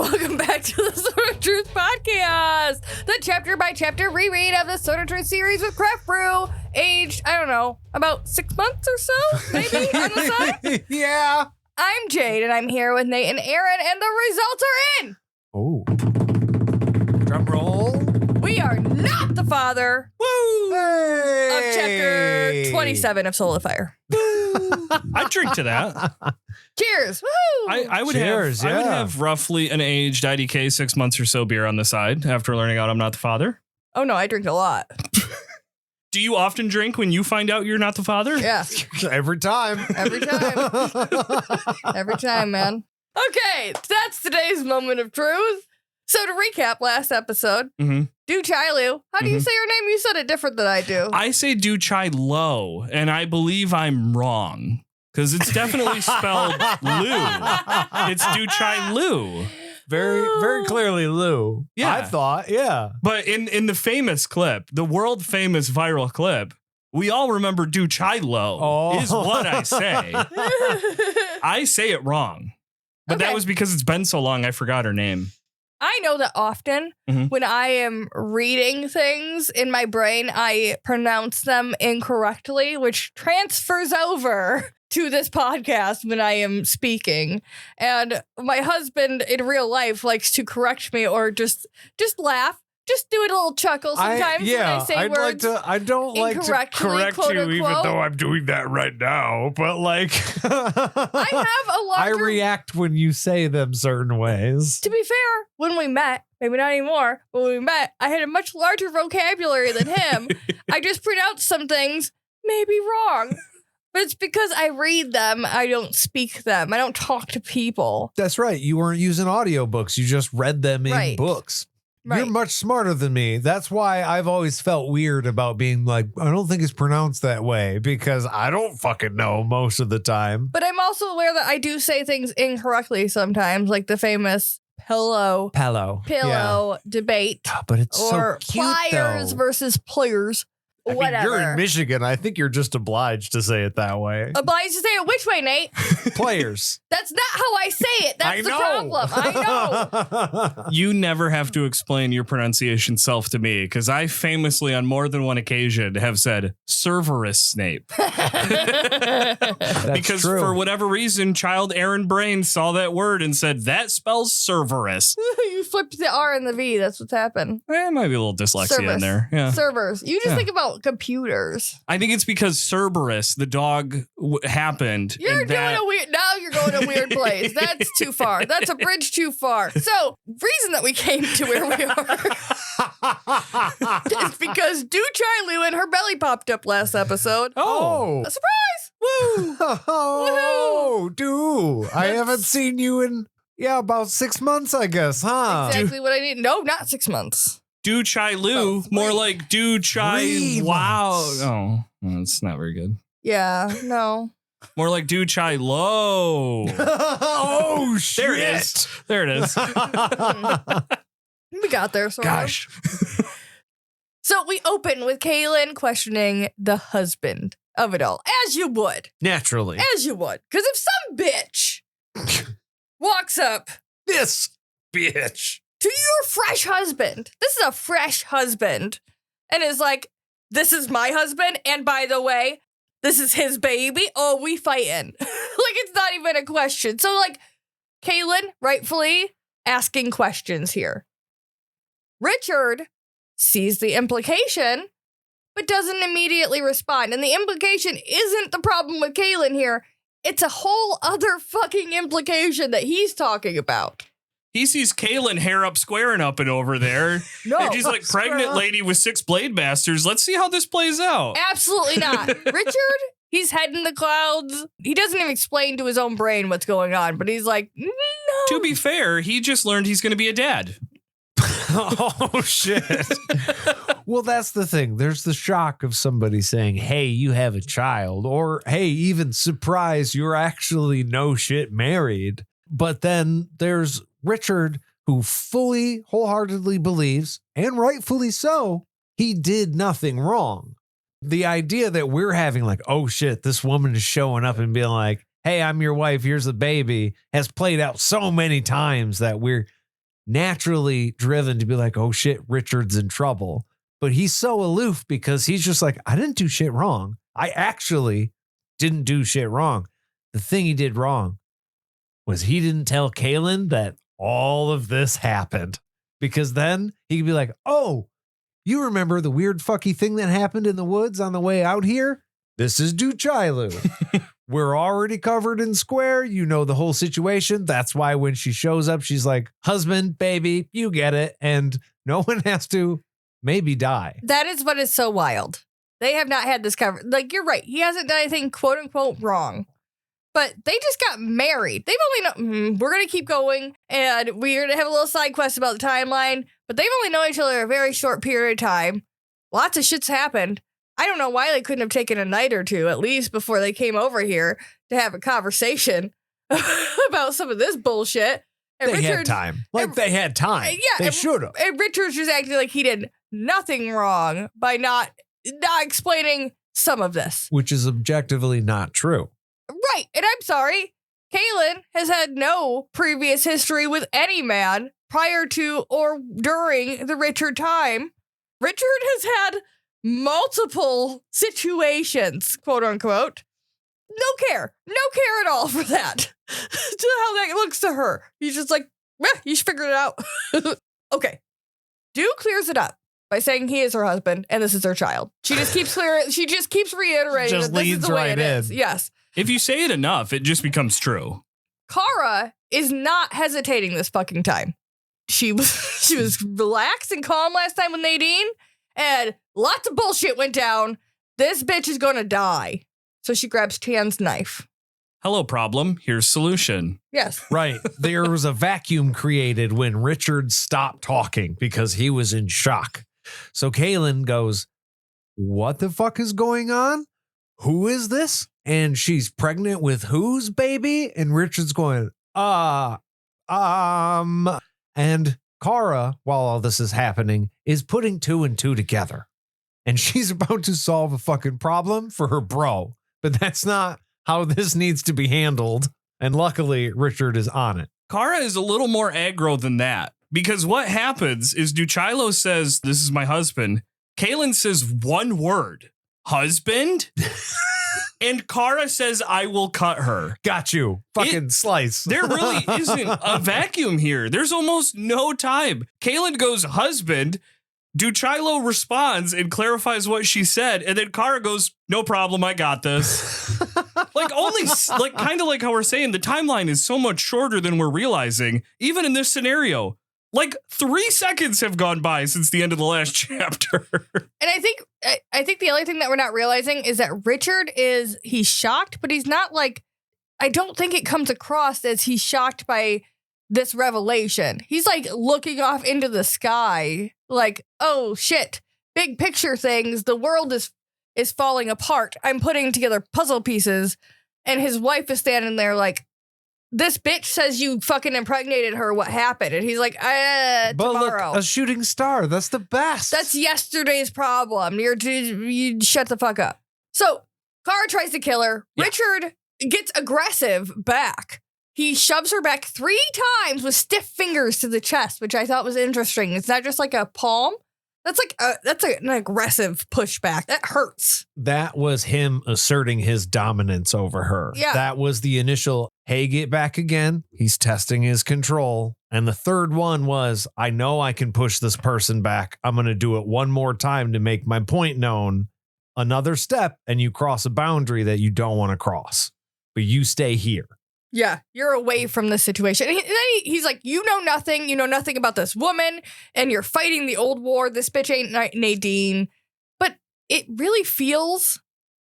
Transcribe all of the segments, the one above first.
welcome back to the Sword of Truth podcast, the chapter-by-chapter reread of the Sword of Truth series with Craft Brew, aged, I don't know, about 6 months or so, maybe, on the side? Yeah. I'm Jade, and I'm here with Nate and Aaron, and the results are in! Oh. Drum roll. We are not the father of chapter 27 of Soul of Fire. I drink to that. Cheers! Woo! I would Cheers, have I would yeah. have roughly an aged IDK 6 months or so beer on the side after learning out I'm not the father. Oh no, I drink a lot. Do you often drink when you find out you're not the father? Yeah. Every time. Every time. Every time, man. Okay, that's today's moment of truth. So to recap last episode, do Chaillu. How do you say your name? You said it different than I do. I say do Chaillu, and I believe I'm wrong because it's definitely spelled Lu. It's do Chaillu. Very clearly Lou. Yeah. I thought, yeah. But in the famous clip, the world famous viral clip, we all remember do Chaillu is what I say. I say it wrong. But that was because it's been so long I forgot her name. I know that often when I am reading things in my brain, I pronounce them incorrectly, which transfers over to this podcast when I am speaking. And my husband in real life likes to correct me or just laugh. Just do a little chuckle sometimes when I say words. I don't like to correct quote, you, unquote. even though I'm doing that right now. But like, I have a larger... I react when you say them certain ways. To be fair, when we met, maybe not anymore, but when we met, I had a much larger vocabulary than him. I just pronounced some things maybe wrong. But it's because I read them, I don't speak them. I don't talk to people. That's right. You weren't using audiobooks. You just read them in books. Right. You're much smarter than me. That's why I've always felt weird about being like, I don't think it's pronounced that way because I don't fucking know most of the time. But I'm also aware that I do say things incorrectly sometimes, like the famous pillow debate. But it's or so cute, pliers though. versus players. I mean, Whatever. you're in Michigan. I think you're just obliged to say it that way. Obliged to say it which way, Nate? Players. That's not how I say it. That's the problem. I know. You never have to explain your pronunciation self to me because I famously on more than one occasion have said Cerberus Snape. Because true. for whatever reason, child Aaron Brain saw that word and said, that spells Cerberus. You flipped the R and the V. That's what's happened. Might be a little dyslexia in there. Yeah. Servers. You just think about computers. I think it's because Cerberus, the dog, happened. You're going a weird place. That's too far. That's a bridge too far. So, reason that we came to where we are is because Do Chaillu and her belly popped up last episode. Oh. A surprise! Woo! Oh, dude. I haven't seen you in, about 6 months, I guess, huh? Exactly what I need. No, not 6 months. Do Chaillu, more like do Chai. Wow. Oh, it's not very good. Yeah, no. More like do Chaillu. Oh, shit. There it is. There it is. We got there, sort Gosh. of. So we open with Kaylin questioning the husband of it all, as you would. Naturally. As you would. Because if some bitch walks up This bitch. to your fresh husband, this is a fresh husband, and is like, this is my husband, and by the way, this is his baby. Oh, we fighting. Like, it's not even a question. So, like, Kaylin rightfully asking questions here. Richard sees the implication, but doesn't immediately respond. And the implication isn't the problem with Kaylin here. It's a whole other fucking implication that he's talking about. He sees Kaylin hair up, squaring up and over there. No. And she's like, pregnant lady with 6 blade masters. Let's see how this plays out. Absolutely not. Richard, he's head in the clouds. He doesn't even explain to his own brain what's going on, but he's like, no. To be fair, he just learned he's going to be a dad. Oh, shit. Well, that's the thing. There's the shock of somebody saying, hey, you have a child, or hey, even surprise, you're actually no shit married. But then there's Richard, who fully, wholeheartedly believes, and rightfully so, he did nothing wrong. The idea that we're having like, oh shit, this woman is showing up and being like, hey, I'm your wife, here's the baby, has played out so many times that we're naturally driven to be like, oh shit, Richard's in trouble. But he's so aloof because he's just like, I didn't do shit wrong. I actually didn't do shit wrong. The thing he did wrong was he didn't tell Kaylin that all of this happened, because then he could be like, oh, you remember the weird fucky thing that happened in the woods on the way out here? This is Chaillu. We're already covered in square. You know the whole situation. That's why when she shows up, she's like, husband, baby, you get it. And no one has to maybe die. That is what is so wild. They have not had this covered. Like, you're right. He hasn't done anything quote unquote wrong. But they just got married. They've only known, we're going to keep going, and we're going to have a little side quest about the timeline, but they've only known each other a very short period of time. Lots of shit's happened. I don't know why they couldn't have taken a night or two, at least before they came over here to have a conversation about some of this bullshit. And they had time. They had time. Yeah. They should have. And Richard's just acting like he did nothing wrong by not explaining some of this. Which is objectively not true. Right. And I'm sorry. Kaylin has had no previous history with any man prior to or during the Richard time. Richard has had multiple situations, quote unquote. No care at all for that. To how that looks to her. He's just like, you should figure it out. Okay. Dew clears it up by saying he is her husband and this is her child. She just keeps reiterating just that this is leads the way right it is. in. Yes. If you say it enough, it just becomes true. Kara is not hesitating this fucking time. She was relaxed and calm last time with Nadine, and lots of bullshit went down. This bitch is gonna die. So she grabs Tan's knife. Hello, problem. Here's solution. Yes. Right. There was a vacuum created when Richard stopped talking because he was in shock. So Kaylin goes, what the fuck is going on? Who is this? And she's pregnant with whose baby? And Richard's going, and Kara, while all this is happening, is putting 2 and 2 together. And she's about to solve a fucking problem for her bro. But that's not how this needs to be handled. And luckily, Richard is on it. Kara is a little more aggro than that. Because what happens is Chaillu says, this is my husband. Kaylin says one word, husband? And Kara says, I will cut her. Got you. Fucking slice. There really isn't a vacuum here. There's almost no time. Kaylin goes, husband. Chaillu responds and clarifies what she said. And then Kara goes, no problem. I got this. Kind of like how we're saying the timeline is so much shorter than we're realizing, even in this scenario. Like 3 seconds have gone by since the end of the last chapter. And I think the only thing that we're not realizing is that Richard he's shocked, but he's not like, I don't think it comes across as he's shocked by this revelation. He's like looking off into the sky like, oh shit, big picture things. The world is falling apart. I'm putting together puzzle pieces. And his wife is standing there like, this bitch says you fucking impregnated her. What happened? And he's like, but tomorrow. Look, a shooting star. That's the best. That's yesterday's problem. You shut the fuck up. So Kara tries to kill her. Yeah. Richard gets aggressive back. He shoves her back 3 times with stiff fingers to the chest, which I thought was interesting. It's not just like a palm. That's an aggressive pushback. That hurts. That was him asserting his dominance over her. Yeah. That was the initial, hey, get back again. He's testing his control. And the third one was, I know I can push this person back. I'm going to do it one more time to make my point known. Another step, and you cross a boundary that you don't want to cross. But you stay here. Yeah, you're away from the situation. And then he's like, you know nothing. You know nothing about this woman, and you're fighting the old war. This bitch ain't Nadine. But it really feels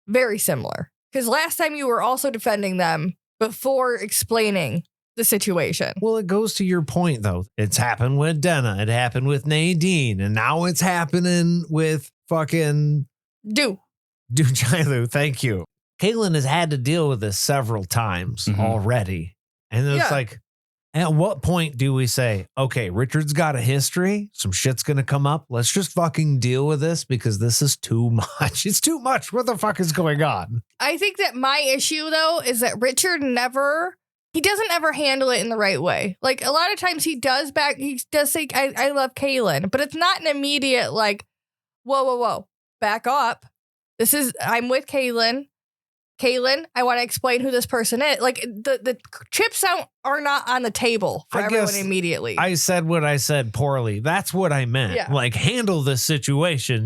very similar. Because last time you were also defending them before explaining the situation. Well, it goes to your point, though. It's happened with Denna. It happened with Nadine. And now it's happening with fucking... Chaillu, thank you. Kaylin has had to deal with this several times already. And it's like, at what point do we say, okay, Richard's got a history. Some shit's going to come up. Let's just fucking deal with this because this is too much. It's too much. What the fuck is going on? I think that my issue, though, is that Richard never he doesn't ever handle it in the right way. Like a lot of times he does say, I love Kaylin, but it's not an immediate like, whoa, back up. I'm with Kaylin. Kaylin, I want to explain who this person is. Like the chips are not on the table for everyone immediately. I said what I said poorly. That's what I meant. Yeah. Like handle this situation.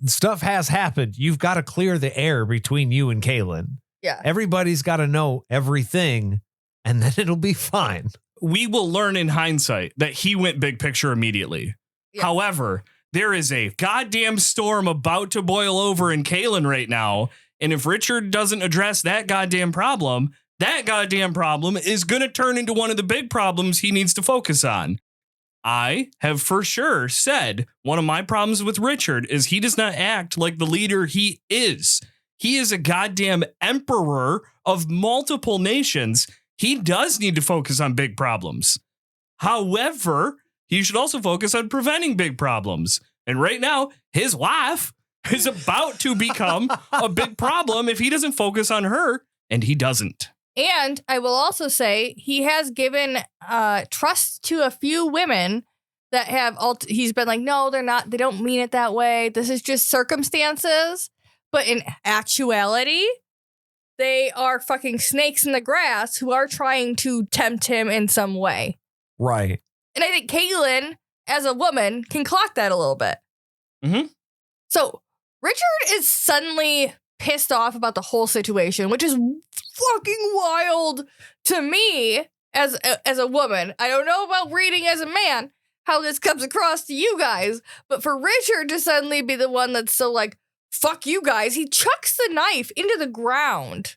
Stuff has happened. You've got to clear the air between you and Kaylin. Yeah. Everybody's got to know everything and then it'll be fine. We will learn in hindsight that he went big picture immediately. Yeah. However, there is a goddamn storm about to boil over in Kaylin right now. And if Richard doesn't address that goddamn problem is going to turn into one of the big problems he needs to focus on. I have for sure said one of my problems with Richard is he does not act like the leader he is. He is a goddamn emperor of multiple nations. He does need to focus on big problems. However, he should also focus on preventing big problems. And right now, his wife is about to become a big problem if he doesn't focus on her, and he doesn't. And I will also say he has given trust to a few women that have, he's been like, no, they're not, they don't mean it that way. This is just circumstances. But in actuality, they are fucking snakes in the grass who are trying to tempt him in some way. Right. And I think Kaylin, as a woman, can clock that a little bit. Mm-hmm. So Richard is suddenly pissed off about the whole situation, which is fucking wild to me as a woman. I don't know about reading as a man, how this comes across to you guys, but for Richard to suddenly be the one that's so like, fuck you guys, he chucks the knife into the ground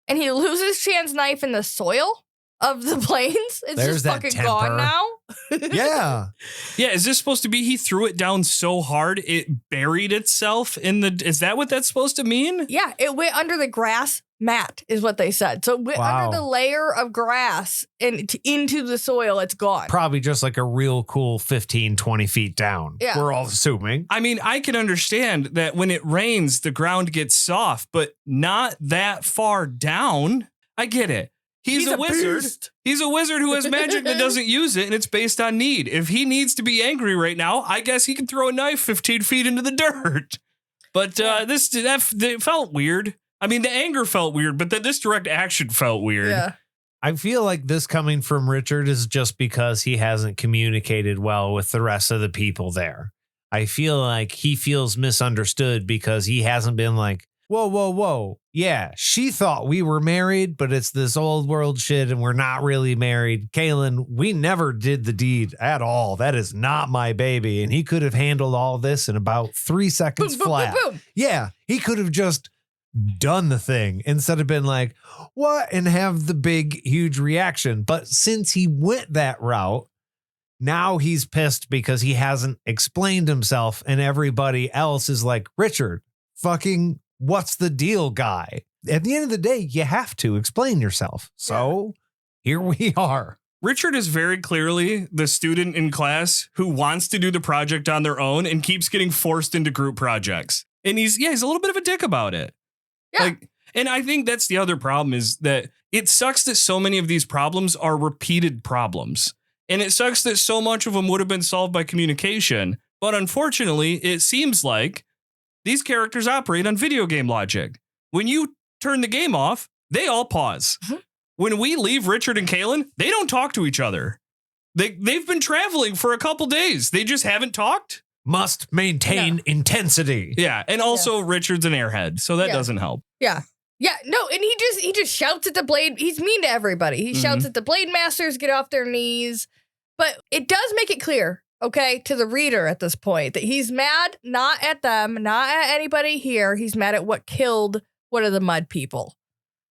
and he loses Shan's knife in the soil of the plains. It's There's just fucking gone now. Yeah. Yeah, is this supposed to be he threw it down so hard it buried itself in the... Is that what that's supposed to mean? Yeah, it went under the grass mat is what they said. So it went under the layer of grass and into the soil. It's gone. Probably just like a real cool 15, 20 feet down. Yeah. We're all assuming. I mean, I can understand that when it rains, the ground gets soft, but not that far down. I get it. He's a wizard. beast. He's a wizard who has magic that doesn't use it, and it's based on need. If he needs to be angry right now, I guess he can throw a knife 15 feet into the dirt. But that felt weird. I mean, the anger felt weird, but this direct action felt weird. Yeah. I feel like this coming from Richard is just because he hasn't communicated well with the rest of the people there. I feel like he feels misunderstood because he hasn't been like, whoa. Yeah, she thought we were married, but it's this old world shit and we're not really married. Kaylin, we never did the deed at all. That is not my baby. And he could have handled all this in about 3 seconds flat. Boom. Yeah, he could have just done the thing instead of been like, what? And have the big, huge reaction. But since he went that route, now he's pissed because he hasn't explained himself and everybody else is like, Richard, fucking what's the deal, guy? At the end of the day, you have to explain yourself. So here we are. Richard is very clearly the student in class who wants to do the project on their own and keeps getting forced into group projects. And he's a little bit of a dick about it. Yeah. And I think that's the other problem is that it sucks that so many of these problems are repeated problems. And it sucks that so much of them would have been solved by communication. But unfortunately, it seems like these characters operate on video game logic. When you turn the game off, they all pause. Mm-hmm. When we leave Richard and Kaylin, they don't talk to each other. They've been traveling for a couple days. They just haven't talked. Must maintain intensity. Yeah. And also Richard's an airhead, so that doesn't help. Yeah. Yeah. No, and he just shouts at the blade. He's mean to everybody. He shouts at the blade masters, get off their knees. But it does make it clear, okay, to the reader at this point that he's mad not at them, not at anybody here. He's mad at what killed one of the mud people.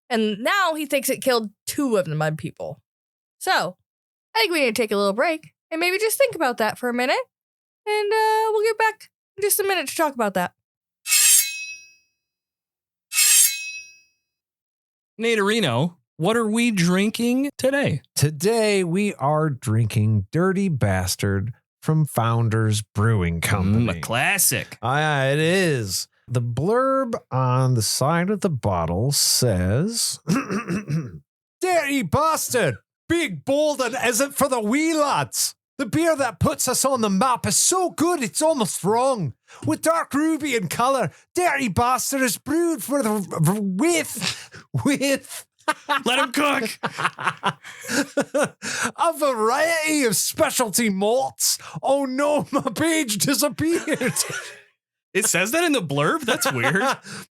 And now he thinks it killed 2 of the mud people. So I think we need to take a little break and maybe just think about that for a minute. And we'll get back in just a minute to talk about that. Naderino, what are we drinking today? Today we are drinking Dirty Bastard from Founders Brewing Company. A classic. It is. The blurb on the side of the bottle says, Dirty bastard. Big, bold, and is it for the wee lads? The beer that puts us on the map is so good it's almost wrong. With dark ruby in colour, Dirty Bastard is brewed for the with Let him cook. a variety of specialty malts. Oh no, my page disappeared. It says that in the blurb? That's weird.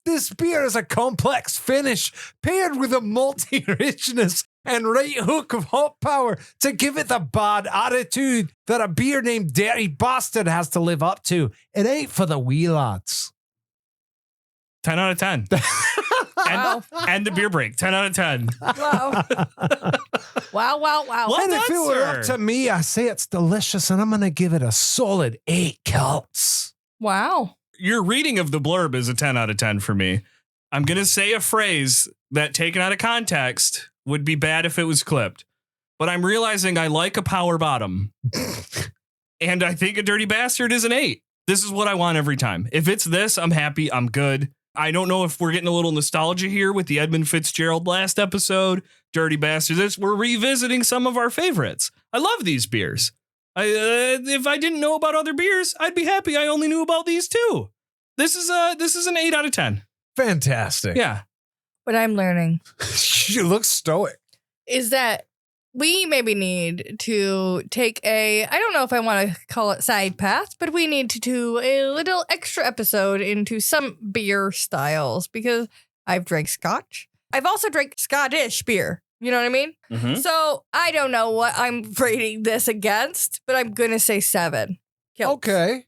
This beer is a complex finish paired with a malty richness and right hook of hop power to give it the bad attitude that a beer named Dirty Bastard has to live up to. It ain't for the wee lads. 10 out of 10. Wow. And the beer break. 10 out of 10. Wow. Wow. Well And if done, it were up sir. to me, I say it's delicious and I'm going to give it a solid 8 kelps. Wow. Your reading of the blurb is a 10 out of 10 for me. I'm going to say a phrase that taken out of context would be bad if it was clipped. But I'm realizing I like a power bottom. And I think a Dirty Bastard is an 8. This is what I want every time. If it's this, I'm happy. I'm good. I don't know if we're getting a little nostalgia here with the Edmund Fitzgerald last episode. Dirty Bastard. We're revisiting some of our favorites. I love these beers. If I didn't know about other beers, I'd be happy I only knew about these two. This is an 8 out of 10. Fantastic. Yeah. What I'm learning You look stoic. is that we maybe need to take I don't know if I want to call it side path, but we need to do a little extra episode into some beer styles because I've drank scotch. I've also drank Scottish beer. You know what I mean? Mm-hmm. So I don't know what I'm rating this against, but I'm going to say 7. Kills. Okay.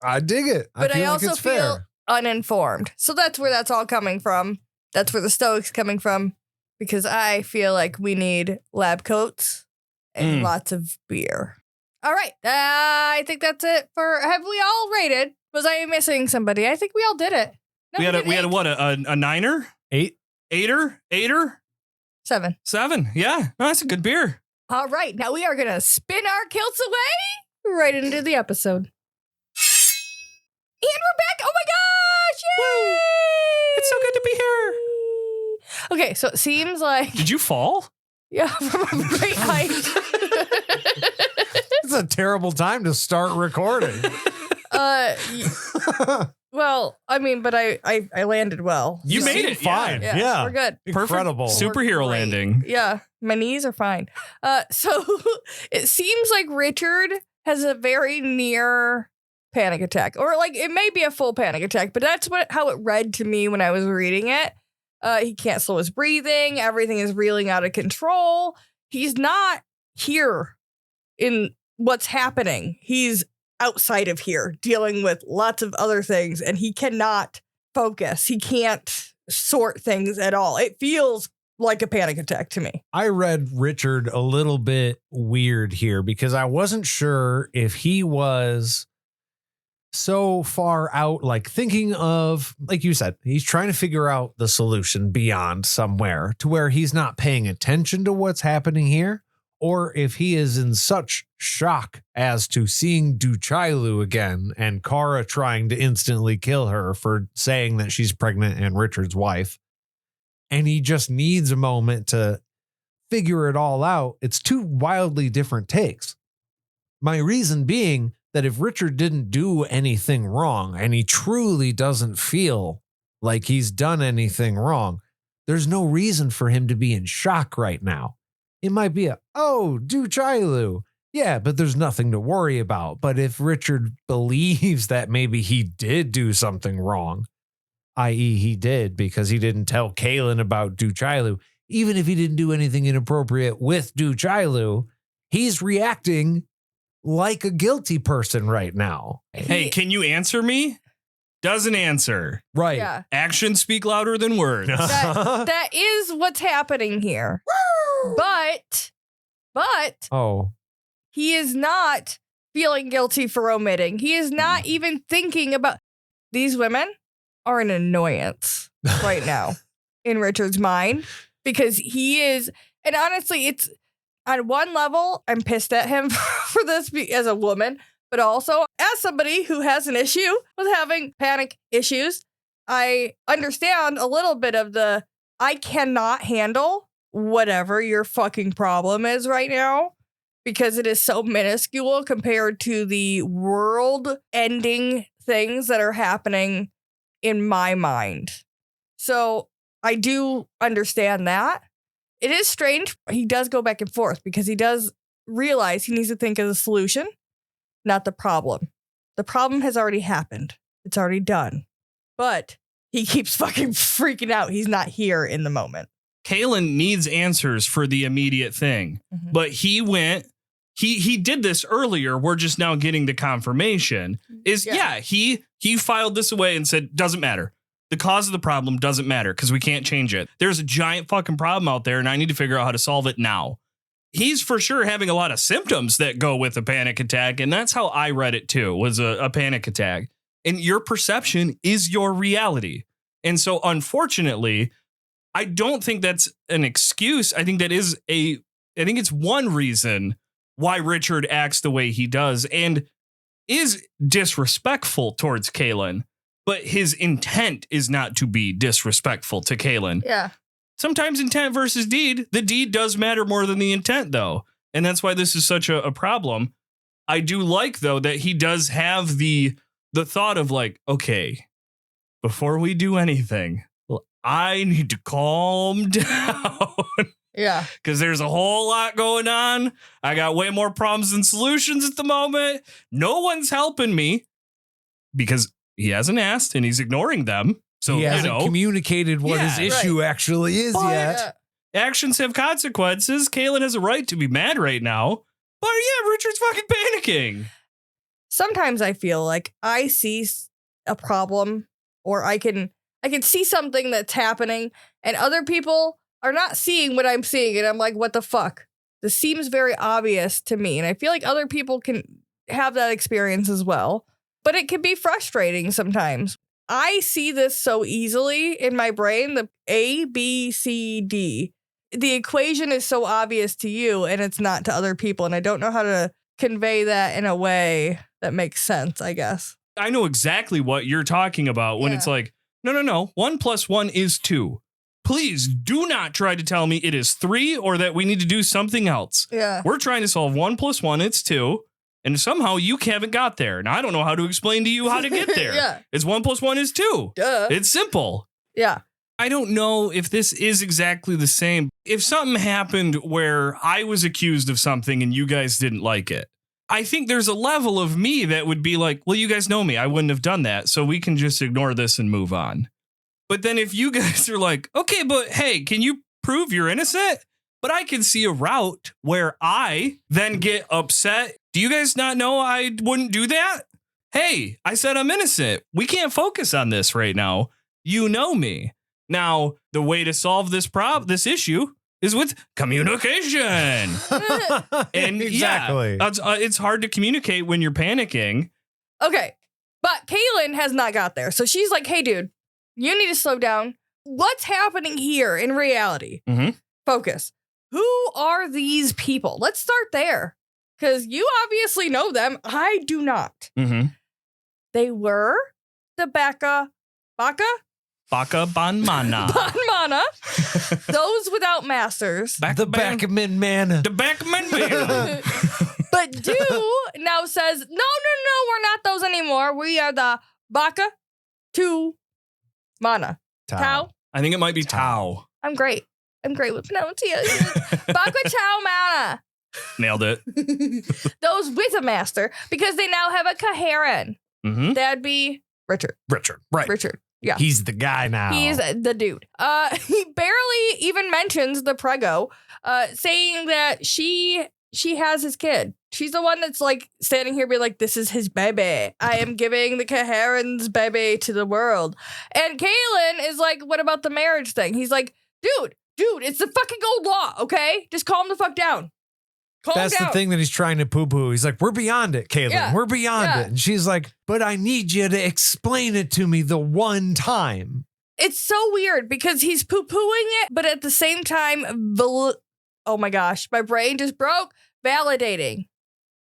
I dig it. But I feel also like it's feel fair. uninformed. So that's where that's all coming from. That's where the Stoic's coming from. Because I feel like we need lab coats and lots of beer. All right. I think that's it for. Have we all rated? Was I missing somebody? I think we all did it. No, We had did a what? A 9er? 8. 8er? 7. 7. Yeah. No, that's a good beer. All right. Now we are going to spin our kilts away right into the episode. And we're back. Oh my gosh. Yay! It's so good to be here. Okay, so it seems like Did you fall? yeah, from a great height. It's a terrible time to start recording. Well, I mean, but I landed well. You So- made it fine. Yeah. Yeah. We're good. Incredible. Perfect. We're Superhero great. landing. Yeah, my knees are fine. So it seems like Richard has a very near panic attack, or like it may be a full panic attack, but that's how it read to me when I was reading it. He can't slow his breathing. Everything is reeling out of control. He's not here in what's happening. He's outside of here dealing with lots of other things, and he cannot focus. He can't sort things at all. It feels like a panic attack to me. I read Richard a little bit weird here because I wasn't sure if he was so far out, like thinking of, like you said, he's trying to figure out the solution beyond somewhere to where he's not paying attention to what's happening here, or if he is in such shock as to seeing Chaillu again and Kara trying to instantly kill her for saying that she's pregnant and Richard's wife. And he just needs a moment to figure it all out. It's two wildly different takes. My reason being that if Richard didn't do anything wrong and he truly doesn't feel like he's done anything wrong, there's no reason for him to be in shock right now. It might be Chaillu. Yeah, but there's nothing to worry about. But if Richard believes that maybe he did do something wrong, i.e. he did because he didn't tell Kaylin about Chaillu, even if he didn't do anything inappropriate with Chaillu, he's reacting like a guilty person right now. Hey, can you answer me? Doesn't answer. Right. Yeah. Actions speak louder than words. That is what's happening here. But Oh. he is not feeling guilty for omitting. He is not even thinking about these women are an annoyance right now in Richard's mind because he is, and honestly, it's on one level, I'm pissed at him for this as a woman, but also as somebody who has an issue with having panic issues, I understand a little bit of I cannot handle whatever your fucking problem is right now, because it is so minuscule compared to the world-ending things that are happening in my mind. So I do understand that. It is strange. He does go back and forth because he does realize he needs to think of the solution, not the problem. The problem has already happened. It's already done. But he keeps fucking freaking out. He's not here in the moment. Kaylin needs answers for the immediate thing. Mhm. But he went, he did this earlier. We're just now getting the confirmation. He filed this away and said, doesn't matter. The cause of the problem doesn't matter because we can't change it. There's a giant fucking problem out there and I need to figure out how to solve it now. He's for sure having a lot of symptoms that go with a panic attack. And that's how I read it too, was a panic attack. And your perception is your reality. And so unfortunately, I don't think that's an excuse. I think it's one reason why Richard acts the way he does and is disrespectful towards Kaylin. But his intent is not to be disrespectful to Kaylin. Yeah. Sometimes intent versus deed. The deed does matter more than the intent, though. And that's why this is such a problem. I do like, though, that he does have the thought of like, okay, before we do anything, I need to calm down. Yeah. Because there's a whole lot going on. I got way more problems than solutions at the moment. No one's helping me because he hasn't asked and he's ignoring them. So he hasn't communicated what his issue actually is yet. Actions have consequences. Kaylin has a right to be mad right now. But yeah, Richard's fucking panicking. Sometimes I feel like I see a problem or I can see something that's happening and other people are not seeing what I'm seeing. And I'm like, what the fuck? This seems very obvious to me. And I feel like other people can have that experience as well. But it can be frustrating sometimes. I see this so easily in my brain, the A, B, C, D. The equation is so obvious to you and it's not to other people. And I don't know how to convey that in a way that makes sense, I guess. I know exactly what you're talking about when it's like, no. 1 + 1 is 2. Please do not try to tell me it is 3 or that we need to do something else. Yeah. We're trying to solve 1 + 1. It's 2. And somehow you haven't got there. And I don't know how to explain to you how to get there. Yeah. It's 1 + 1 is 2. Duh. It's simple. Yeah. I don't know if this is exactly the same. If something happened where I was accused of something and you guys didn't like it, I think there's a level of me that would be like, well, you guys know me. I wouldn't have done that. So we can just ignore this and move on. But then if you guys are like, okay, but hey, can you prove you're innocent? But I can see a route where I then get upset. Do you guys not know I wouldn't do that? Hey, I said I'm innocent. We can't focus on this right now. You know me. Now, the way to solve this issue is with communication. And exactly. It's hard to communicate when you're panicking. Okay. But Kaylin has not got there. So she's like, hey, dude, you need to slow down. What's happening here in reality? Mm-hmm. Focus. Who are these people? Let's start there. Because you obviously know them. I do not. Mm-hmm. They were the Baka Banmana. Banmana. Those without masters. The Backman Mana. The Backman Mana. But Do now says, no, we're not those anymore. We are the Baka to Mana. Tau. I think it might be Tau. I'm great with pronunciation. Baka Chow Mana. Nailed it. Those with a master, because they now have a Kaharan. Mm-hmm. That'd be Richard. Right. Richard. Yeah. He's the guy now. He's the dude. He barely even mentions the prego, saying that she has his kid. She's the one that's like standing here being like, this is his baby. I am giving the Kaharan's baby to the world. And Kaylin is like, what about the marriage thing? He's like, dude, it's the fucking old law, okay? Just calm the fuck down. That's the thing that he's trying to poo-poo. He's like, we're beyond it, Kaylin. Yeah. We're beyond it. And she's like, but I need you to explain it to me the one time. It's so weird because he's poo-pooing it, but at the same time, oh my gosh, my brain just broke. Validating.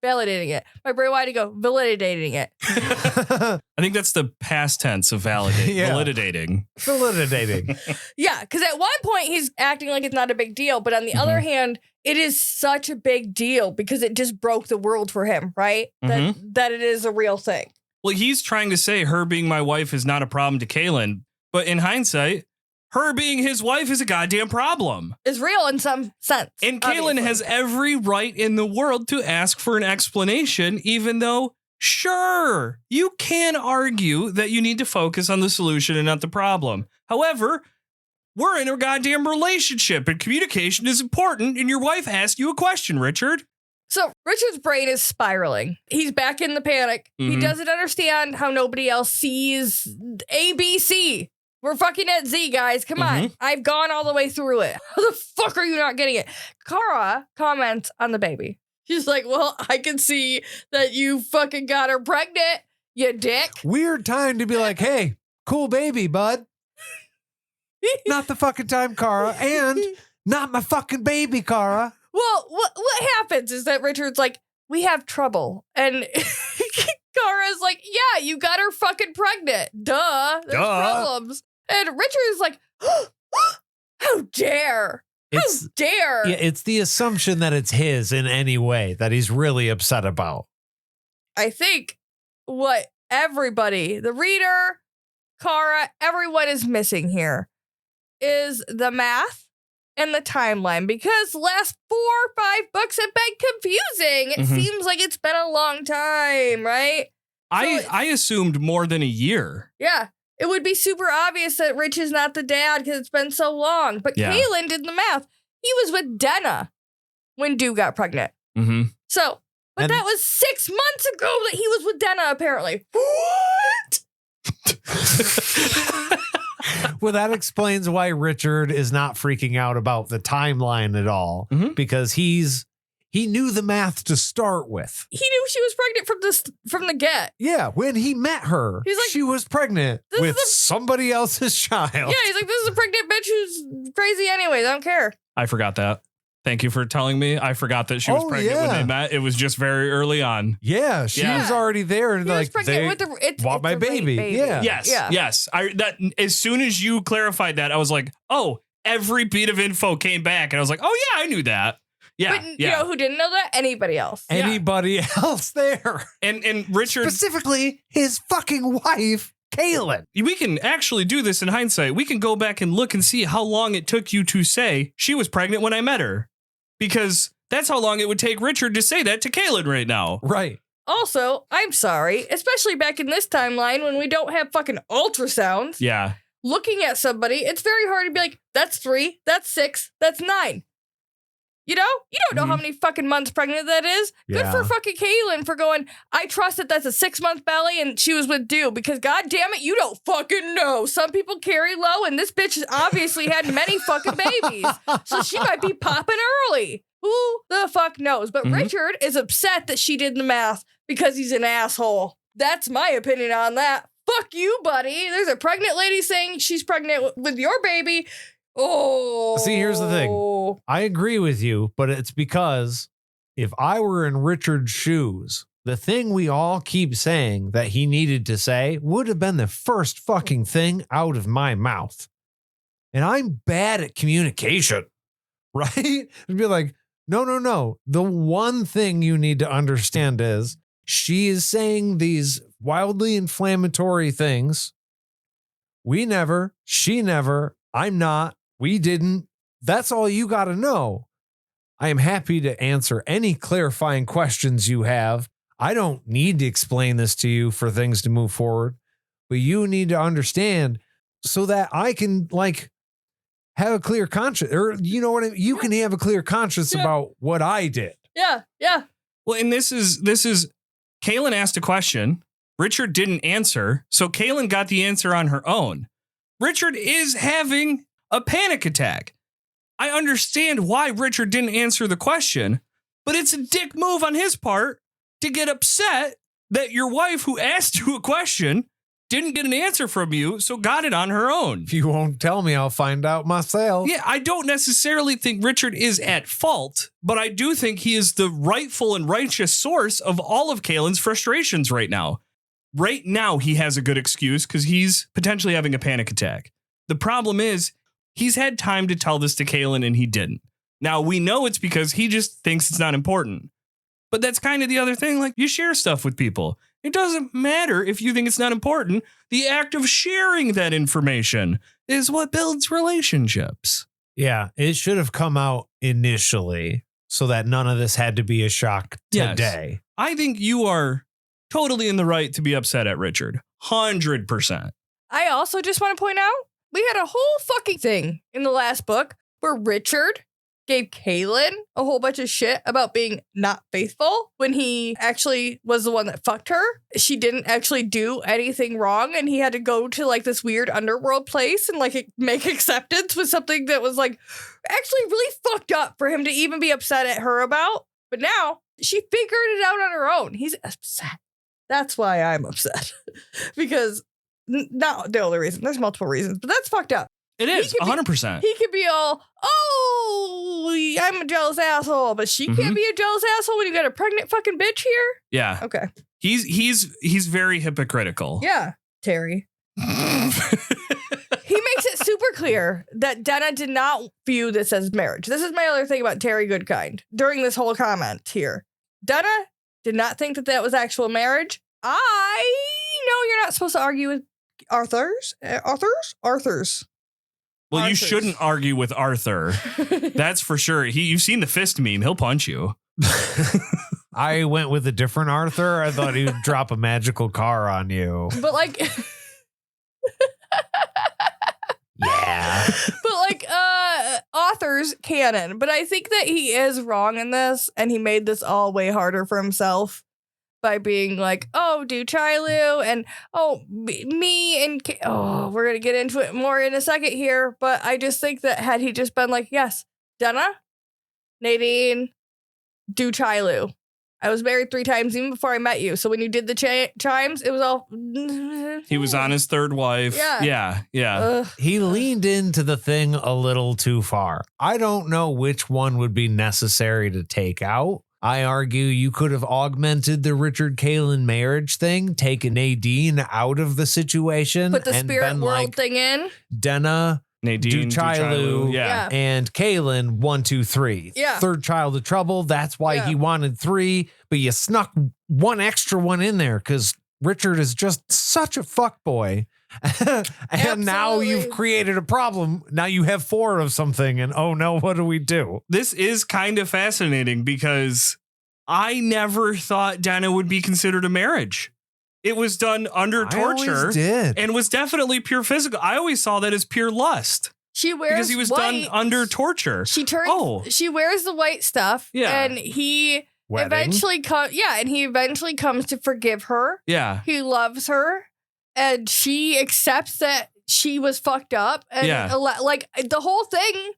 Validating it. My brain wanted to go validating it. I think that's the past tense of validating. Yeah. Validating. Validating. Yeah, because at one point he's acting like it's not a big deal, but on the other hand, it is such a big deal because it just broke the world for him, right? That it is a real thing. Well, he's trying to say her being my wife is not a problem to Kaylin, but in hindsight, her being his wife is a goddamn problem. It's real in some sense. And Kaylin obviously. has every right in the world to ask for an explanation, even though, sure, you can argue that you need to focus on the solution and not the problem. However, we're in a goddamn relationship and communication is important, and your wife asked you a question, Richard. So Richard's brain is spiraling. He's back in the panic. He doesn't understand how nobody else sees ABC. We're fucking at Z, guys. Come on. I've gone all the way through it. How the fuck are you not getting it? Kara comments on the baby. She's like, well, I can see that you fucking got her pregnant, you dick. Weird time to be like, hey, cool baby, bud. Not the fucking time, Kara. And not my fucking baby, Kara. Well, what happens is that Richard's like, we have trouble. And Kara's like, yeah, you got her fucking pregnant. Duh. There's problems. And Richard is like, how dare? How dare? Yeah, it's the assumption that it's his in any way that he's really upset about. I think what everybody, the reader, Kara, everyone is missing here is the math and the timeline, because the last 4 or 5 books have been confusing. It seems like it's been a long time, right? I assumed more than a year. Yeah. It would be super obvious that Rich is not the dad because it's been so long. But Kaylin did the math. He was with Denna when Dew got pregnant. So, but that was 6 months ago that he was with Denna, apparently. What? Well, that explains why Richard is not freaking out about the timeline at all, because he knew the math to start with. He knew she was pregnant from the get. Yeah, when he met her, he's like, she was pregnant with somebody else's child. Yeah, he's like, this is a pregnant bitch who's crazy anyways. I don't care. I forgot that. Thank you for telling me. I forgot that she was pregnant when they met. It was just very early on. Yeah, she was already there, and like, they want my baby. Yeah. Yes. As soon as you clarified that, I was like, oh, every beat of info came back, and I was like, oh yeah, I knew that. Yeah, but you know who didn't know that? Anybody else. Anybody else there. And Richard, specifically his fucking wife, Kaylin. We can actually do this in hindsight. We can go back and look and see how long it took you to say she was pregnant when I met her. Because that's how long it would take Richard to say that to Kaylin right now. Right. Also, I'm sorry, especially back in this timeline when we don't have fucking ultrasounds. Yeah. Looking at somebody, it's very hard to be like, that's 3, that's 6, that's 9. You know? You don't know how many fucking months pregnant that is. Good for fucking Kaylin for going, I trust that that's a 6-month belly and she was with Dew, because god damn it, you don't fucking know. Some people carry low and this bitch obviously had many fucking babies. So she might be popping early. Who the fuck knows? But Richard is upset that she did the math because he's an asshole. That's my opinion on that. Fuck you, buddy. There's a pregnant lady saying she's pregnant with your baby. Oh, see, here's the thing. I agree with you, but it's because if I were in Richard's shoes, the thing we all keep saying that he needed to say would have been the first fucking thing out of my mouth. And I'm bad at communication, right? It'd be like, no. The one thing you need to understand is she is saying these wildly inflammatory things. We never, she never, I'm not. We didn't. That's all you got to know. I am happy to answer any clarifying questions you have. I don't need to explain this to you for things to move forward, but you need to understand so that I can have a clear conscience, or you know what I mean? You can have a clear conscience about what I did. Yeah. Well, and this is Kaylin asked a question. Richard didn't answer. So Kaylin got the answer on her own. Richard is having a panic attack. I understand why Richard didn't answer the question, but it's a dick move on his part to get upset that your wife, who asked you a question, didn't get an answer from you, so got it on her own. If you won't tell me, I'll find out myself. Yeah, I don't necessarily think Richard is at fault, but I do think he is the rightful and righteous source of all of Kaylin's frustrations right now. Right now, he has a good excuse because he's potentially having a panic attack. The problem is he's had time to tell this to Chaillu and he didn't. Now, we know it's because he just thinks it's not important. But that's kind of the other thing. Like, you share stuff with people. It doesn't matter if you think it's not important. The act of sharing that information is what builds relationships. Yeah, it should have come out initially so that none of this had to be a shock today. Yes. I think you are totally in the right to be upset at Richard. 100%. I also just want to point out, we had a whole fucking thing in the last book where Richard gave Chaillu a whole bunch of shit about being not faithful when he actually was the one that fucked her. She didn't actually do anything wrong, and he had to go to like this weird underworld place and like make acceptance with something that was like actually really fucked up for him to even be upset at her about. But now she figured it out on her own. He's upset. That's why I'm upset. Because not the only reason. There's multiple reasons, but that's fucked up. It is, 100%. He could be all, oh, I'm a jealous asshole, but she can't be a jealous asshole when you got a pregnant fucking bitch here? Yeah. Okay. He's very hypocritical. Yeah, Terry. He makes it super clear that Denna did not view this as marriage. This is my other thing about Terry Goodkind during this whole comment here. Denna did not think that that was actual marriage. I know you're not supposed to argue with Arthurs. Well, you shouldn't argue with Arthur. That's for sure. You've seen the fist meme. He'll punch you. I went with a different Arthur. I thought he would drop a magical car on you. But like, yeah. But like, author's canon. But I think that he is wrong in this, and he made this all way harder for himself by being like, oh, do Chaillu and me and we're gonna get into it more in a second here. But I just think that had he just been like, yes, Denna, Nadine, do Chaillu. I was married 3 times even before I met you. So when you did the chimes, it was all. He was on his 3rd wife. Yeah. Yeah. He leaned into the thing a little too far. I don't know which one would be necessary to take out. I argue you could have augmented the Richard Chaillu marriage thing, taken Nadine out of the situation. Put the and spirit been world like, thing in. Denna, Nadine, do Chaillu, yeah. and Chaillu, 1, 2, 3. Yeah. 3rd child of trouble. That's why he wanted 3, but you snuck one extra one in there because Richard is just such a fuckboy. And now you've created a problem. Now you have 4 of something, and oh no, what do we do? This is kind of fascinating because I never thought Denna would be considered a marriage. It was done under torture and was definitely pure physical. I always saw that as pure lust. She wears because he was white. done under torture. She wears the white stuff. Yeah. And he eventually comes to forgive her. Yeah. He loves her. And she accepts that she was fucked up. And like the whole thing,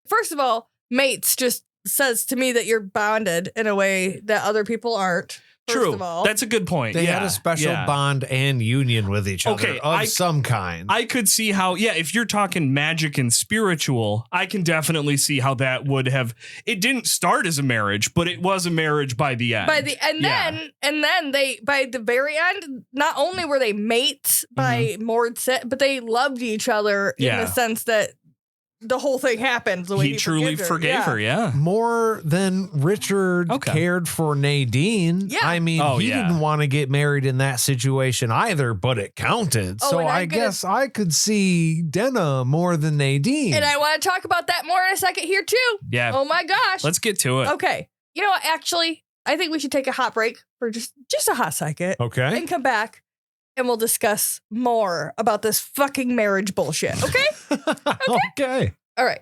first of all, mates just says to me that you're bonded in a way that other people aren't. True. Of all. That's a good point. They had a special bond and union with each other of some kind. I could see how, if you're talking magic and spiritual, I can definitely see how that would have. It didn't start as a marriage, but it was a marriage by the end. Then they by the very end, not only were they mates by Mord set, but they loved each other in the sense that the whole thing happened the way he truly forgave her. Yeah. More than Richard cared for Nadine. Yeah. I mean, he didn't want to get married in that situation either, but it counted. So I guess I could see Denna more than Nadine. And I want to talk about that more in a second here too. Yeah. Oh my gosh. Let's get to it. Okay. You know what? Actually, I think we should take a hot break for just a hot second. Okay. And come back. And we'll discuss more about this fucking marriage bullshit. Okay? Okay. All right.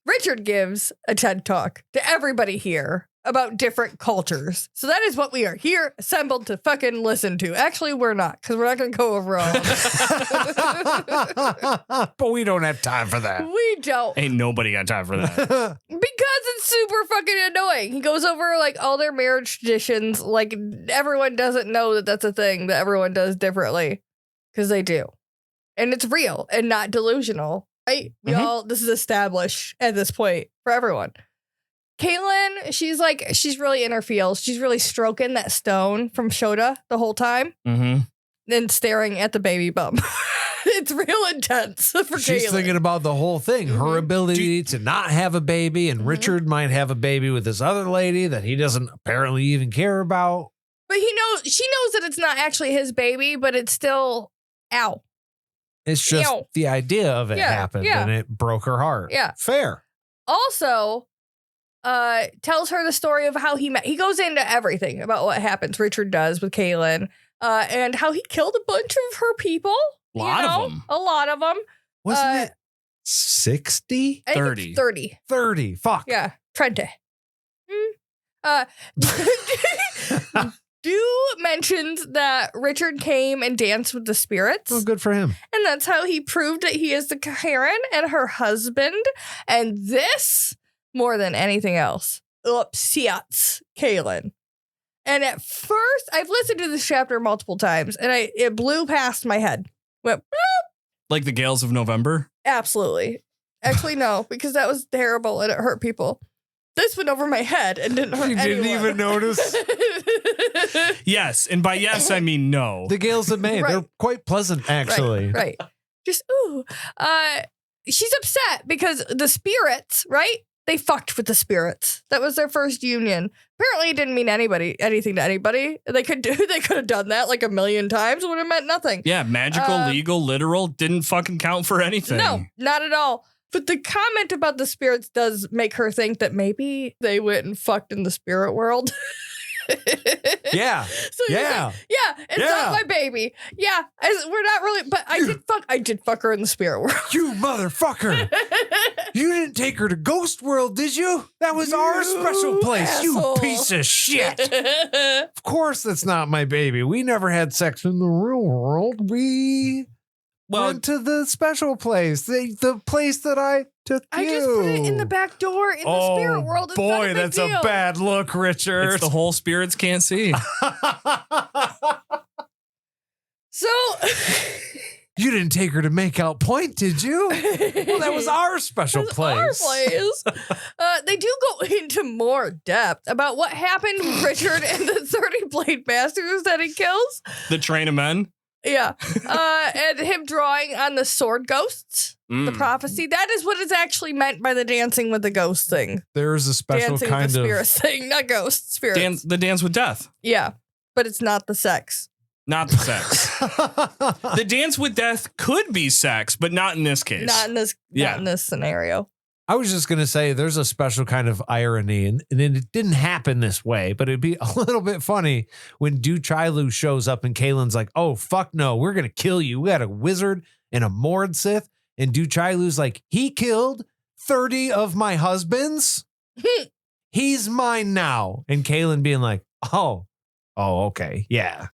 Richard gives a TED Talk to everybody here about different cultures. So that is what we are here assembled to fucking listen to. Actually, we're not, because we're not going to go over all of it. But we don't have time for that. We don't. Ain't nobody got time for that. Because It's super fucking annoying. He goes over like all their marriage traditions. Like everyone doesn't know that that's a thing that everyone does differently because they do. And it's real and not delusional. Right? This is established at this point for everyone. Caitlin, she's really in her feels. She's really stroking that stone from Shota the whole time. And staring at the baby bump. It's real intense for She's Caitlin. thinking about the whole thing, her ability to not have a baby, and Richard might have a baby with this other lady that he doesn't apparently even care about. But she knows that it's not actually his baby, but it's still, ow. It's just the idea of it happened, and it broke her heart. Yeah. Fair. Also, tells her the story of how he met. He goes into everything about what happens, Richard does with Caitlin, and how he killed a bunch of her people. A lot of them. Wasn't it 60? 30. 30. 30. Fuck. Yeah. Trente. Do mentions that Richard came and danced with the spirits. Oh, good for him. And that's how he proved that he is the Karen and her husband. And this, more than anything else, upsets Caitlin. And at first, I've listened to this chapter multiple times, and it blew past my head. Went, bloop. Like the Gales of November? Absolutely. Actually, no, because that was terrible and it hurt people. This went over my head and didn't hurt anyone. You didn't even notice? Yes. And by yes, I mean no. The Gales of May, they're quite pleasant, actually. Right. Just, ooh. She's upset because the spirits, right? They fucked with the spirits. That was their first union. Apparently, it didn't mean anything to anybody. They could have done that like a million times. It would have meant nothing. Yeah, magical, legal, literal, didn't fucking count for anything. No, not at all. But the comment about the spirits does make her think that maybe they went and fucked in the spirit world. Yeah. So it's not my baby. Yeah, we're not really, but I did fuck her in the spirit world. You motherfucker. You didn't take her to Ghost World, did you? That was our special place, asshole. You piece of shit. Of course that's not my baby. We never had sex in the real world. We went to the special place, the place that I took you. I just put it in the back door in the spirit world. It's not a big that's deal. a bad look, Richard. It's the whole spirits can't see. So you didn't take her to Makeout Point, did you? Well, that was our special place. They do go into more depth about what happened with Richard and the 30 blade masters that he kills. The train of men. Yeah. And him drawing on the sword ghosts, the prophecy. That is what is actually meant by the dancing with the ghost thing. There's a special dancing kind with the of spirits thing, not ghosts, spirits. The dance with death. Yeah. But it's not the sex. Not the sex. The dance with death could be sex, but not in this case. Not in this scenario. I was just going to say there's a special kind of irony, and it didn't happen this way, but it'd be a little bit funny when Chaillu shows up and Kaylin's like, oh, fuck no, we're going to kill you. We got a wizard and a Mord Sith. And Chailu's like, he killed 30 of my husbands. He's mine now. And Chailin being like, oh, okay. Yeah,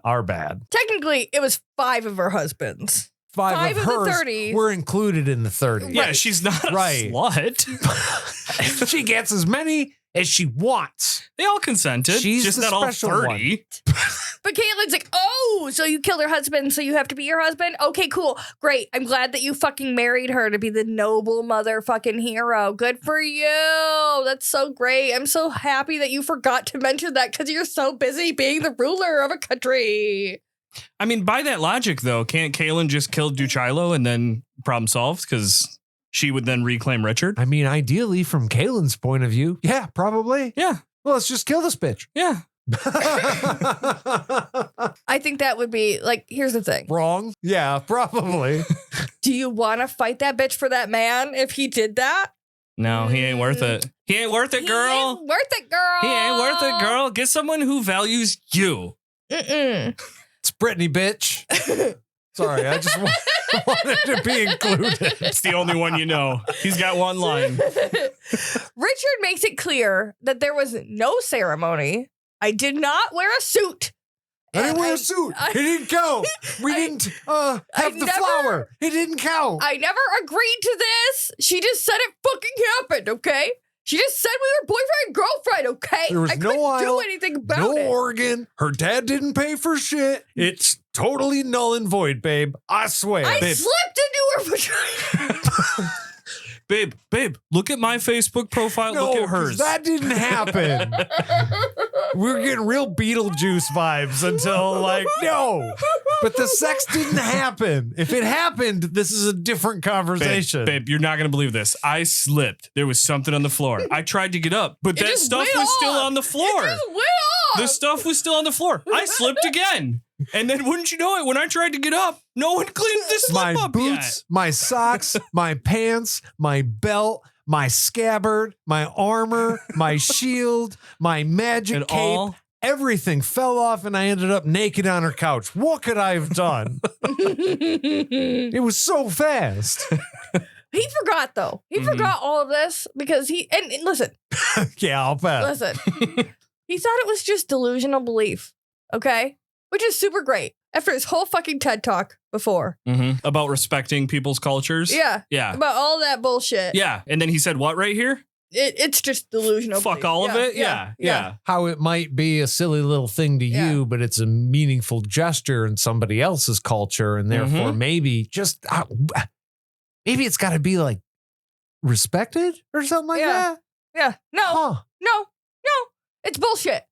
our bad. Technically, it was 5 of her husbands. 5 of hers the 30 were included in the 30. Yeah, she's not a slut. She gets as many as she wants. They all consented. She's just the not all special 30. But Caitlin's like, oh, so you killed her husband, so you have to be your husband? Okay, cool. Great. I'm glad that you fucking married her to be the noble motherfucking hero. Good for you. That's so great. I'm so happy that you forgot to mention that because you're so busy being the ruler of a country. I mean, by that logic, though, can't Chailin just kill Chaillu and then problem solved? Because she would then reclaim Richard? I mean, ideally, from Kaylin's point of view, yeah, probably. Yeah. Well, let's just kill this bitch. Yeah. I think that would be, like, here's the thing. Wrong? Yeah, probably. Do you want to fight that bitch for that man if he did that? No, he ain't worth it. He ain't worth it, girl. He ain't worth it, girl. He ain't worth it, girl. Get someone who values you. It's Brittany, bitch. Sorry, I just wanted to be included. It's the only one you know. He's got one line. Richard makes it clear that there was no ceremony. I did not wear a suit. I didn't wear a suit. It didn't count. We didn't have the flower. It didn't count. I never agreed to this. She just said it fucking happened, okay? She just said we were boyfriend and girlfriend, okay? There was I couldn't no do aisle, anything about no it. organ. Her dad didn't pay for shit. It's totally null and void, babe. I swear. I babe. slipped into her vagina. Babe, look at my Facebook profile. No, look at 'cause hers. that didn't happen. We were getting real Beetlejuice vibes until like, no. But the sex didn't happen. If it happened, this is a different conversation. Babe, you're not going to believe this. I slipped. There was something on the floor. I tried to get up, but that just stuff went was still off. on the floor. It just went off. The stuff was still on the floor. I slipped again. And then wouldn't you know it, when I tried to get up, no one cleaned this slip My up boots, my socks, my pants, my belt, my scabbard, my armor, my shield, my magic And cape. all- Everything fell off and I ended up naked on her couch. What could I have done? It was so fast. He forgot, though. He forgot all of this because and listen, Yeah, I'll bet. listen. He thought it was just delusional belief, okay? Which is super great after his whole fucking TED talk before. yet. About respecting people's cultures. Yeah. Yeah. About all that bullshit. Yeah. And then he said, what right here? It's just delusional. Fuck belief. all of Yeah, it? Yeah. How it might be a silly little thing to Yeah. you, but it's a meaningful gesture in somebody else's culture. And therefore, maybe just, maybe it's got to be like respected or something like Yeah. that. Yeah. No. Huh. No. It's bullshit.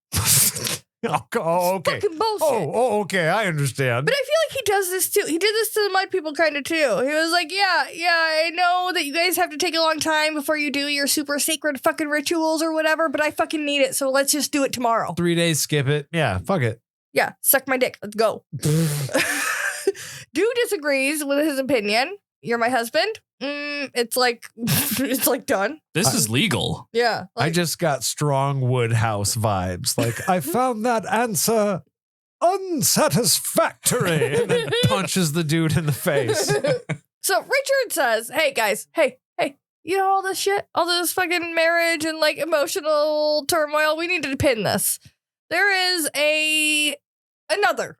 Oh, okay. Fucking bullshit. Oh, okay. I understand. But I feel like he does this too. He did this to the mud people kind of too. He was like, yeah, I know that you guys have to take a long time before you do your super sacred fucking rituals or whatever, but I fucking need it. So let's just do it tomorrow. 3 days, skip it. Yeah, fuck it. Yeah. Suck my dick. Let's go. Dude disagrees with his opinion. You're my husband. It's like, it's like done. This is legal. Yeah. I just got strong Woodhouse vibes. Like, I found that answer unsatisfactory. And then punches the dude in the face. So Richard says, hey guys, hey, you know all this shit, all this fucking marriage and like emotional turmoil, we need to pin this. There is another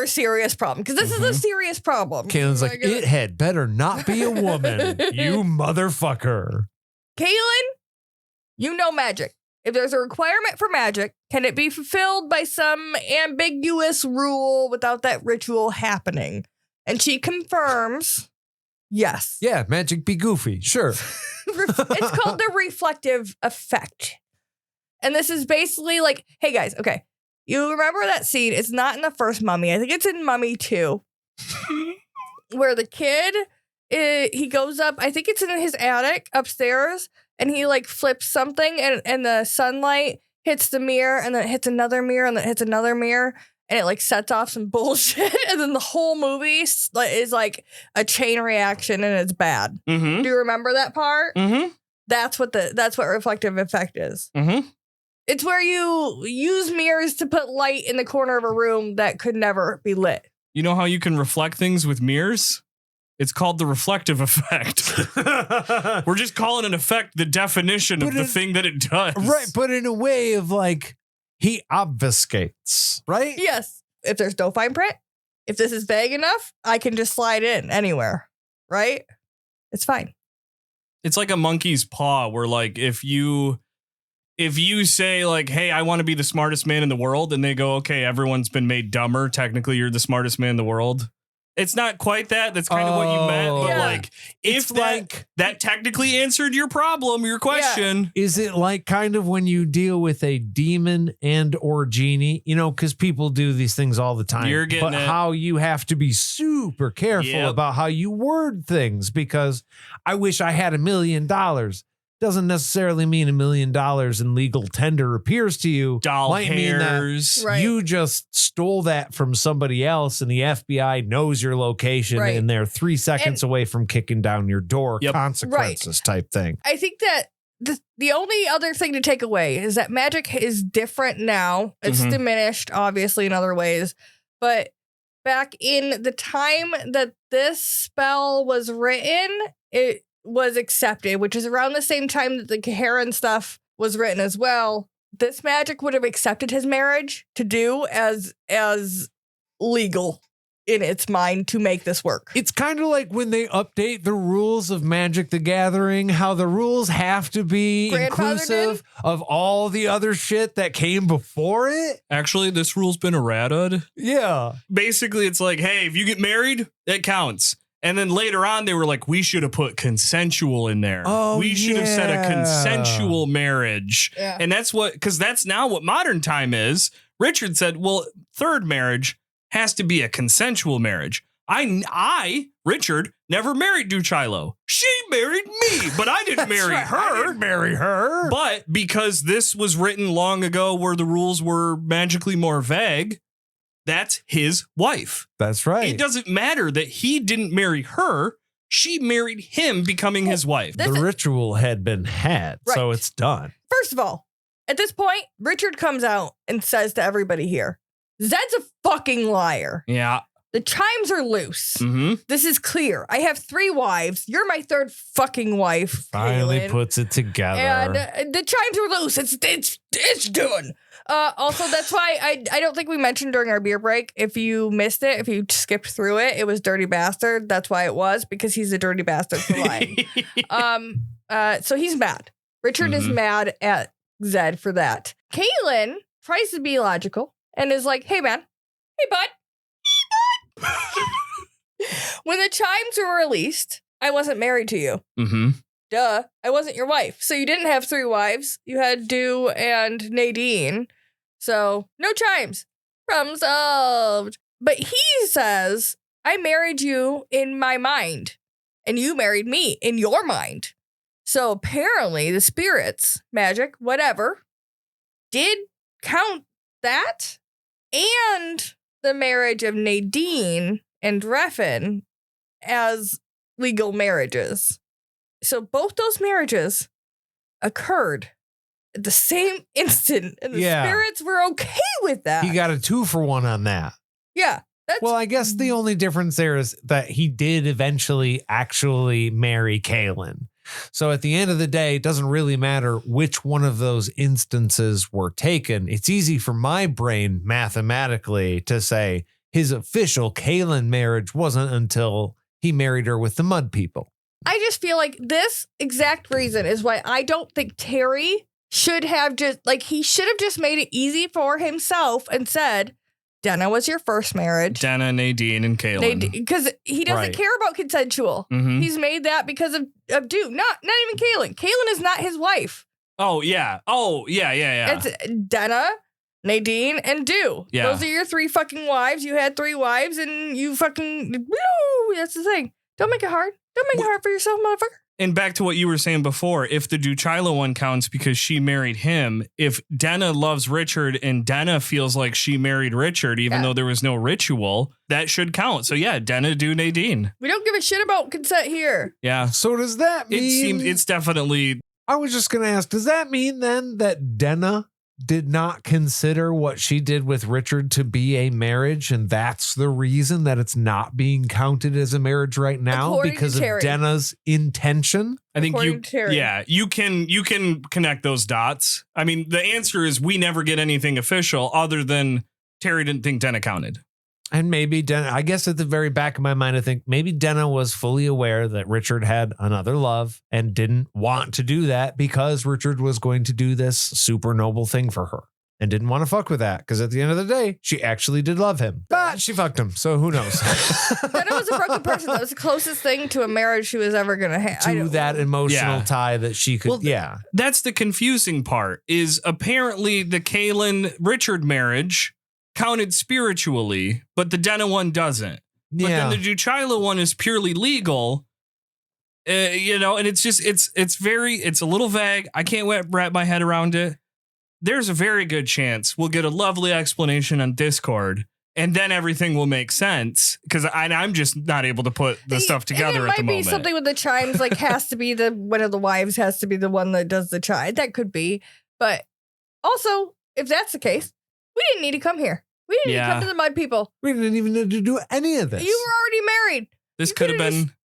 serious problem, because this is a serious problem. Kaylin's like, it had better not be a woman, you motherfucker. Kaylin, you know magic. If there's a requirement for magic, can it be fulfilled by some ambiguous rule without that ritual happening? And she confirms, yes. Yeah, magic be goofy. Sure. It's called the reflective effect. And this is basically like, hey guys, okay. You remember that scene? It's not in the first Mummy. I think it's in Mummy 2. Where the kid, he goes up, I think it's in his attic upstairs, and he like flips something and the sunlight hits the mirror and then it hits another mirror and then it hits another mirror and it like sets off some bullshit. And then the whole movie is like a chain reaction and it's bad. Mm-hmm. Do you remember that part? Mm-hmm. That's what reflective effect is. Mm-hmm. It's where you use mirrors to put light in the corner of a room that could never be lit. You know how you can reflect things with mirrors? It's called the reflective effect. We're just calling an effect the definition of the thing that it does. Right, but in a way of like, he obfuscates, right? Yes. If there's no fine print, if this is vague enough, I can just slide in anywhere, right? It's fine. It's like a monkey's paw where like if you say like, hey, I want to be the smartest man in the world, and they go, okay, everyone's been made dumber. Technically, you're the smartest man in the world. It's not quite that. That's kind of what you meant. But Yeah. like, if that technically answered your problem, your question. Is it like kind of when you deal with a demon and or genie, you know, because people do these things all the time. You're getting but it. how you have to be super careful Yep. about how you word things, because I wish I had $1 million. Doesn't necessarily mean $1 million in legal tender appears to you. Doll Might mean that hairs. Right. you just stole that from somebody else and the FBI knows your location Right. and they're 3 seconds away from kicking down your door. Yep. Consequences type thing. I think that the only other thing to take away is that magic is different now. It's Mhm. diminished, obviously, in other ways. But back in the time that this spell was written, it was accepted, which is around the same time that the Kaharan stuff was written as well. This magic would have accepted his marriage to do as legal. in its mind to make this work. It's kind of like when they update the rules of Magic the Gathering, how the rules have to be inclusive of all the other shit that came before it. Actually, this rule's been errated. Yeah. Basically, it's like, hey, if you get married, it counts. And then later on, they were like, we should have put consensual in there. Oh, we should have said a consensual marriage. Yeah. And that's because that's now what modern time is. Richard said, well, third marriage has to be a consensual marriage. I, Richard, never married Chaillu. She married me, but I didn't marry her. I didn't marry her. But because this was written long ago where the rules were magically more vague, that's his wife. That's right. It doesn't matter that he didn't marry her. She married him, becoming his wife. The ritual had been had, so it's done. First of all, at this point, Richard comes out and says to everybody here, Zed's a fucking liar. Yeah. The chimes are loose. Mm-hmm. This is clear. I have 3 wives. You're my 3rd fucking wife. Finally Kaylin. puts it together. And the chimes are loose. It's done. Also, that's why I don't think we mentioned during our beer break. If you missed it, if you skipped through it, it was Dirty Bastard. That's why it was, because he's a dirty bastard for lying. So he's mad. Richard is mad at Zed for that. Kaylin tries to be logical and is like, hey, man. Hey, bud. When the chimes were released, I wasn't married to you. Mm-hmm. Duh, I wasn't your wife. So you didn't have 3 wives. You had Du and Nadine. So no chimes. Problem solved. But he says, I married you in my mind, and you married me in your mind. So apparently the spirits, magic, whatever, did count that and the marriage of Nadine and Refn as legal marriages. So both those marriages occurred at the same instant, and the spirits were okay with that. He got a 2-for-1 on that. Yeah. Well, I guess the only difference there is that he did eventually actually marry Kaylin. So at the end of the day, it doesn't really matter which one of those instances were taken. It's easy for my brain mathematically to say his official Kaylin marriage wasn't until he married her with the Mud People. I just feel like this exact reason is why I don't think Terry should have he should have just made it easy for himself and said, Denna was your first marriage. Denna, Nadine, and Kaylin. Because he doesn't care about consensual. Mm-hmm. He's made that because of Du. Not even Kaylin. Kaylin is not his wife. Oh, yeah. Yeah. It's Denna, Nadine, and Du. Yeah. Those are your 3 fucking wives. You had 3 wives and you fucking... Woo, that's the thing. Don't make it hard. Don't make it hard for yourself, motherfucker. And back to what you were saying before, if the Chaillu one counts because she married him, if Denna loves Richard and Denna feels like she married Richard, even though there was no ritual, that should count. So yeah, Denna, Du, Nadine. We don't give a shit about consent here. Yeah. So does that mean... It's definitely... I was just going to ask, does that mean then that Denna did not consider what she did with Richard to be a marriage, and that's the reason that it's not being counted as a marriage right now? According because to of Terry. Denna's intention? I think According to Terry. you can connect those dots. I mean, the answer is we never get anything official other than Terry didn't think Denna counted. And maybe Denna, I guess at the very back of my mind, I think maybe Denna was fully aware that Richard had another love and didn't want to do that because Richard was going to do this super noble thing for her and didn't want to fuck with that because at the end of the day, she actually did love him, but she fucked him. So who knows? Denna was a broken person. That was the closest thing to a marriage she was ever going to have. To that emotional tie that she could, That's the confusing part is apparently the Kaylin Richard marriage counted spiritually, but the Denna one doesn't. But then the Chaillu one is purely legal, and it's just, it's a little vague. I can't wrap my head around it. There's a very good chance we'll get a lovely explanation on Discord, and then everything will make sense because I'm just not able to put the stuff together at the moment. It might be something with the chimes, like has to be one of the wives has to be the one that does the chime. That could be. But also, if that's the case, we didn't need to come here. We didn't need to come to the Mud People. We didn't even need to do any of this. You were already married.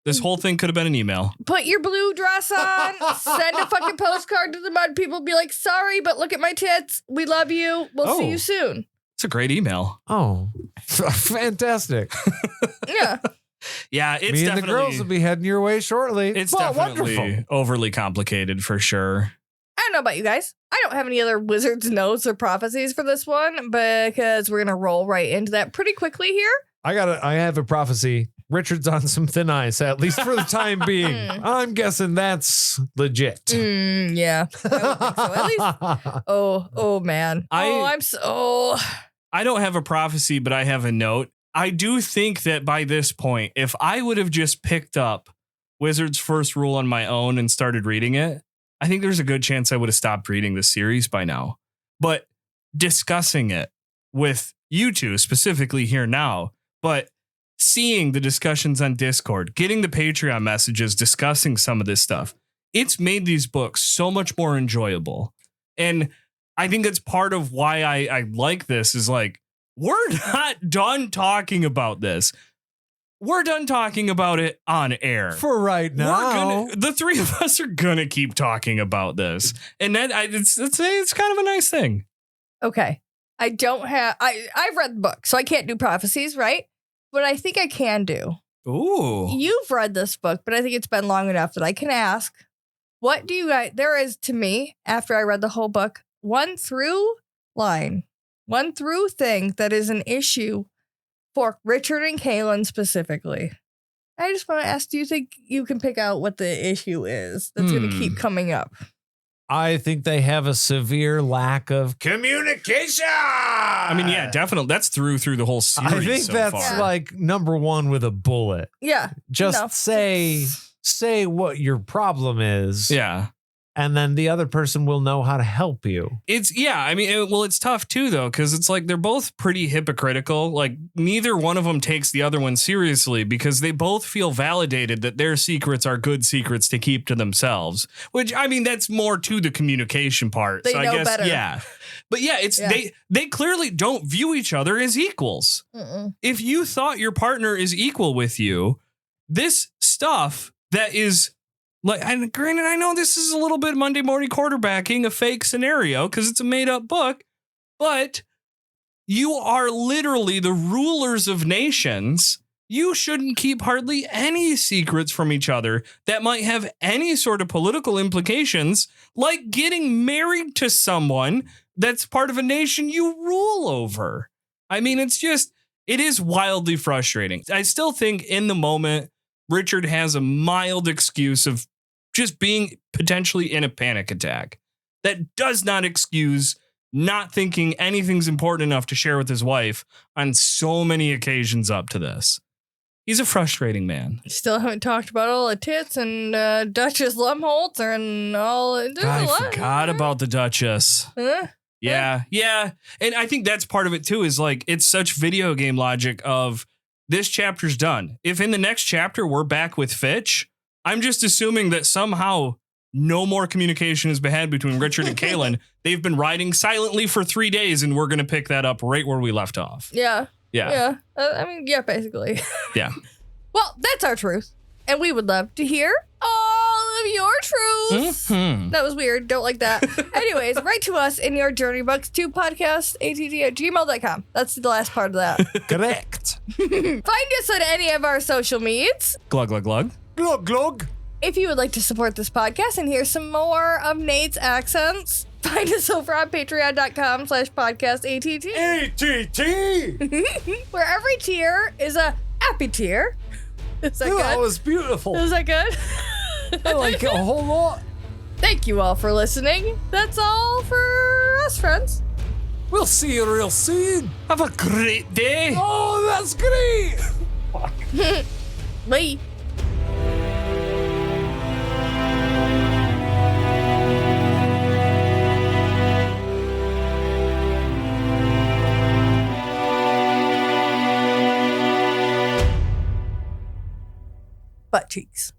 This whole thing could have been an email. Put your blue dress on, send a fucking postcard to the Mud People, be like, sorry, but look at my tits. We love you. We'll see you soon. It's a great email. Oh, fantastic. Yeah. Yeah, it's Me and definitely the girls will be heading your way shortly. it's Well, definitely wonderful. overly complicated for sure. I don't know about you guys. I don't have any other wizard's notes or prophecies for this one because we're going to roll right into that pretty quickly here. I have a prophecy. Richard's on some thin ice, at least for the time being. I'm guessing that's legit. Yeah. I would think so. At least. Oh man. I'm so. I don't have a prophecy, but I have a note. I do think that by this point, if I would have just picked up Wizard's First Rule on my own and started reading it, I think there's a good chance I would have stopped reading the series by now. But discussing it with you two specifically here now, but seeing the discussions on Discord, getting the Patreon messages, discussing some of this stuff, it's made these books so much more enjoyable. And I think it's part of why I like this is like, we're not done talking about this. We're done talking about it on air. For right now. The three of us are going to keep talking about this. And that it's kind of a nice thing. Okay. I don't have. I've read the book, so I can't do prophecies, right? But I think I can do. Ooh. You've read this book, but I think it's been long enough that I can ask, what do you guys, there is to me, after I read the whole book, one through thing that is an issue for Richard and Kaylin specifically. I just want to ask, do you think you can pick out what the issue is that's going to keep coming up? I think they have a severe lack of communication. I mean, yeah, definitely. That's through the whole series. I think so that's far. like number one with a bullet. Yeah. Just say what your problem is. Yeah. And then the other person will know how to help you. It's it's tough too, though, because it's like they're both pretty hypocritical. Like neither one of them takes the other one seriously because they both feel validated that their secrets are good secrets to keep to themselves, which I mean, that's more to the communication part. They so know I guess, better. yeah. But yeah, they clearly don't view each other as equals. If you thought your partner is equal with you, this stuff that is like, and granted, I know this is a little bit Monday morning quarterbacking, a fake scenario because it's a made up book, but you are literally the rulers of nations. You shouldn't keep hardly any secrets from each other that might have any sort of political implications, like getting married to someone that's part of a nation you rule over. I mean, it is wildly frustrating. I still think in the moment, Richard has a mild excuse of just being potentially in a panic attack. That does not excuse not thinking anything's important enough to share with his wife on so many occasions up to this. He's a frustrating man. Still haven't talked about all the tits and Duchess Lumholtz and all. I forgot about the Duchess. Yeah. And I think that's part of it too, is like, it's such video game logic of this chapter's done. If in the next chapter we're back with Fitch, I'm just assuming that somehow no more communication has been had between Richard and Kaylin. They've been riding silently for 3 days, and we're going to pick that up right where we left off. Yeah. Basically. Yeah. Well, that's our truth. And we would love to hear all of your truths. Mm-hmm. That was weird. Don't like that. Anyways, write to us in your journey books to podcastatt@gmail.com. That's the last part of that. Correct. Find us on any of our social medias. Glug, glug, glug. Glug, glug. If you would like to support this podcast and hear some more of Nate's accents, find us over on patreon.com/podcastatt. ATT. Where every tier is a happy tier. Is that good? That was beautiful. Is that good? I like it a whole lot. Thank you all for listening. That's all for us, friends. We'll see you real soon. Have a great day. Oh, that's great. Bye. Butt cheeks.